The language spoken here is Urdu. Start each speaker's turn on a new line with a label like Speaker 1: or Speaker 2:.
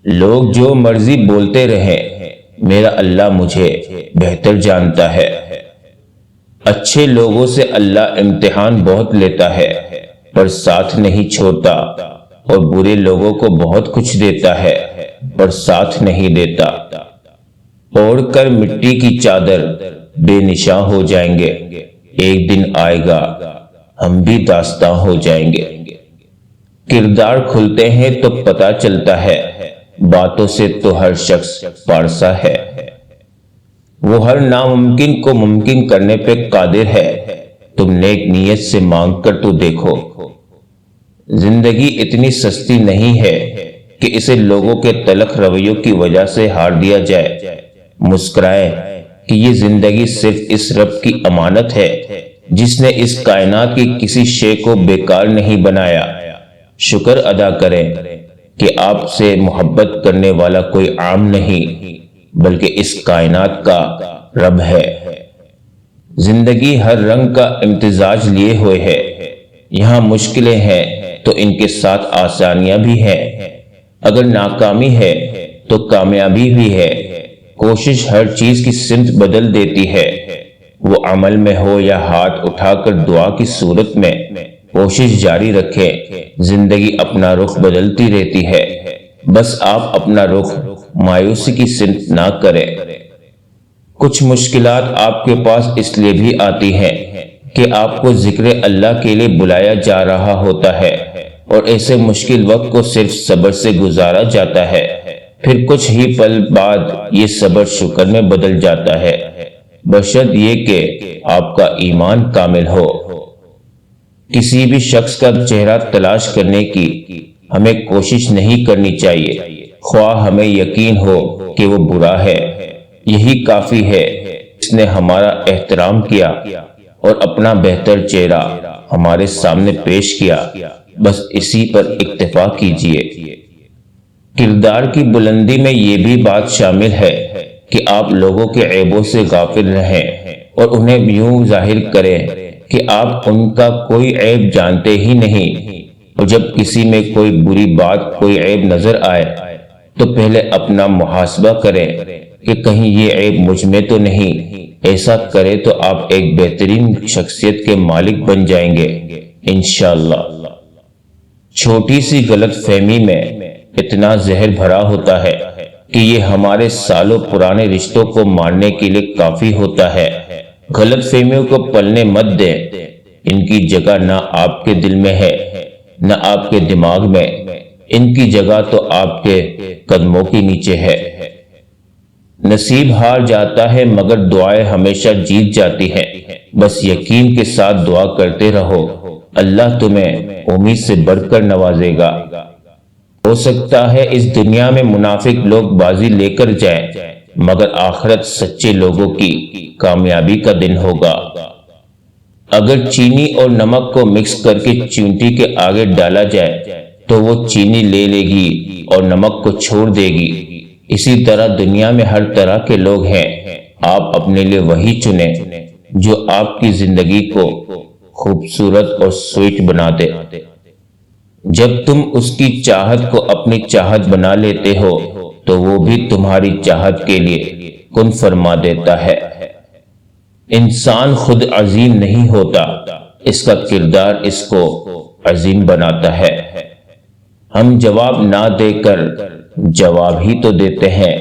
Speaker 1: لوگ جو مرضی بولتے رہیں، میرا اللہ مجھے بہتر جانتا ہے۔ اچھے لوگوں سے اللہ امتحان بہت لیتا ہے پر ساتھ نہیں چھوڑتا، اور برے لوگوں کو بہت کچھ دیتا ہے پر ساتھ نہیں دیتا۔ اوڑھ کر مٹی کی چادر بے نشاں ہو جائیں گے، ایک دن آئے گا ہم بھی داستاں ہو جائیں گے۔ کردار کھلتے ہیں تو پتہ چلتا ہے، باتوں سے تو ہر شخص پارسا ہے۔ وہ ہر ناممکن کو ممکن کرنے پہ قادر ہے، تم نیک نیت سے مانگ کر تو دیکھو۔ زندگی اتنی سستی نہیں ہے کہ اسے لوگوں کے تلخ رویوں کی وجہ سے ہار دیا جائے۔ مسکرائیں کہ یہ زندگی صرف اس رب کی امانت ہے جس نے اس کائنات کی کسی شے کو بیکار نہیں بنایا۔ شکر ادا کریں کہ آپ سے محبت کرنے والا کوئی عام نہیں بلکہ اس کائنات کا رب ہے۔ زندگی ہر رنگ کا امتزاج لیے ہوئے ہے، یہاں مشکلیں ہیں تو ان کے ساتھ آسانیاں بھی ہیں، اگر ناکامی ہے تو کامیابی بھی ہے۔ کوشش ہر چیز کی سمت بدل دیتی ہے، وہ عمل میں ہو یا ہاتھ اٹھا کر دعا کی صورت میں۔ کوشش جاری رکھیں، زندگی اپنا رخ بدلتی رہتی ہے، بس آپ اپنا رخ مایوسی کی سمت نہ کریں۔ کچھ مشکلات آپ کے پاس اس لیے بھی آتی ہیں کہ آپ کو ذکر اللہ کے لیے بلایا جا رہا ہوتا ہے، اور ایسے مشکل وقت کو صرف صبر سے گزارا جاتا ہے، پھر کچھ ہی پل بعد یہ صبر شکر میں بدل جاتا ہے، بشرط یہ کہ آپ کا ایمان کامل ہو۔ کسی بھی شخص کا چہرہ تلاش کرنے کی ہمیں کوشش نہیں کرنی چاہیے، خواہ ہمیں یقین ہو کہ وہ برا ہے، یہی کافی ہے۔ اس نے ہمارا احترام کیا اور اپنا بہتر چہرہ ہمارے سامنے پیش کیا، بس اسی پر اکتفا کیجیے۔ کردار کی بلندی میں یہ بھی بات شامل ہے کہ آپ لوگوں کے عیبوں سے غافل رہیں اور انہیں یوں ظاہر کریں کہ آپ ان کا کوئی عیب جانتے ہی نہیں، اور جب کسی میں کوئی بری بات، کوئی عیب نظر آئے تو پہلے اپنا محاسبہ کریں کہ کہیں یہ عیب مجھ میں تو نہیں۔ ایسا کرے تو آپ ایک بہترین شخصیت کے مالک بن جائیں گے انشاءاللہ۔ چھوٹی سی غلط فہمی میں اتنا زہر بھرا ہوتا ہے کہ یہ ہمارے سالوں پرانے رشتوں کو مارنے کے لیے کافی ہوتا ہے۔ غلط فہمیوں کو پلنے مت دیں، ان کی جگہ نہ آپ کے دل میں ہے نہ آپ کے دماغ میں، ان کی جگہ تو آپ کے قدموں کے نیچے ہے۔ نصیب ہار جاتا ہے مگر دعائیں ہمیشہ جیت جاتی ہیں، بس یقین کے ساتھ دعا کرتے رہو، اللہ تمہیں امید سے بڑھ کر نوازے گا۔ ہو سکتا ہے اس دنیا میں منافق لوگ بازی لے کر جائیں، مگر آخرت سچے لوگوں کی کامیابی کا دن ہوگا۔ اگر چینی اور نمک کو مکس کر کے چیونٹی کے آگے ڈالا جائے تو وہ چینی لے لے گی اور نمک کو چھوڑ دے گی۔ اسی طرح دنیا میں ہر طرح کے لوگ ہیں، آپ اپنے لیے وہی چنیں جو آپ کی زندگی کو خوبصورت اور سویٹ بنا دے۔ جب تم اس کی چاہت کو اپنی چاہت بنا لیتے ہو تو وہ بھی تمہاری چاہت کے لیے کن فرما دیتا ہے۔ انسان خود عظیم نہیں ہوتا، اس کا کردار اس کو عظیم بناتا ہے۔ ہم جواب نہ دے کر جواب ہی تو دیتے ہیں،